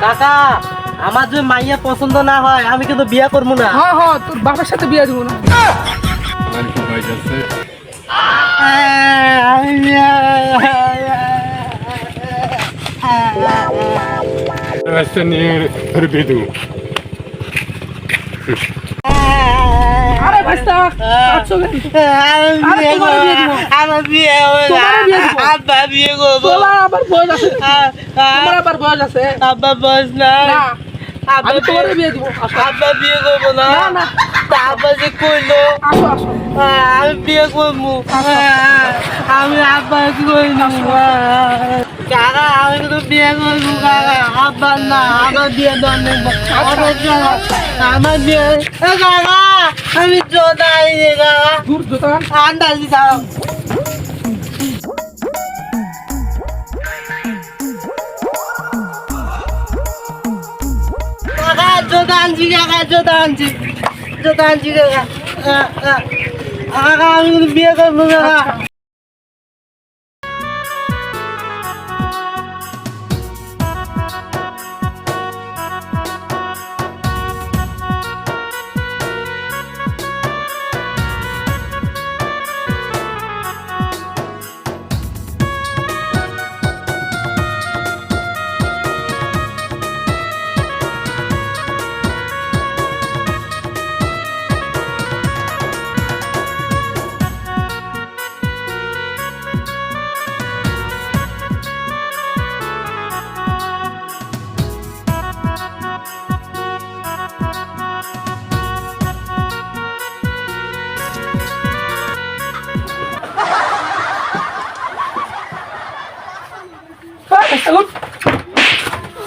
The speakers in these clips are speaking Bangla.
কাকা আমার যদি মাইয়া পছন্দ না হয় আমি কিন্তু বিয়া করবো না। হ্যাঁ হ্যাঁ, তোর বাবার সাথে বিয়ে দিব না। আরে ভাইস্তা, কাঁদছো কেন? আরে তোমারে বিয়ে দিব। আমার বিয়ে হবে না। তোমারে বিয়ে দিব। আব্বা বিয়ে করবো। তোমার আবার বয়স আছে নাকি? তোমার আবার বয়স আছে? আব্বা বস না। না, আব্বা আমি তোমারে বিয়ে দিব। আসো আব্বা বিয়ে করবো না। না, না। তা আব্বা যে কইলো আসো আসো। আমি বিয়ে করবো। আমি আব্বা কইলো কাকা আমি কিন্তু বিয়ে করবো কাকা। আব্বা না আমার বিয়ে দরকার আমার বিয়ে কাকা আমি জোতাই কাকা দূর দোকান। আন্দাজি যাও কাকা জোতা আনছি কাকা জোতা আনছি কাকা কাকা আমি কিন্তু বিয়ে করবো কাকা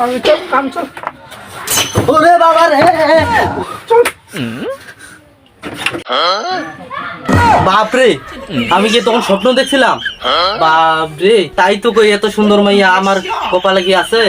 আমি তো কাম চল। ওরে বাবা রে বাপরে আমি কি তখন স্বপ্ন দেখছিলাম বাপরে তাই তো কই এত সুন্দর মাইয়া আমার কপালে কি আছে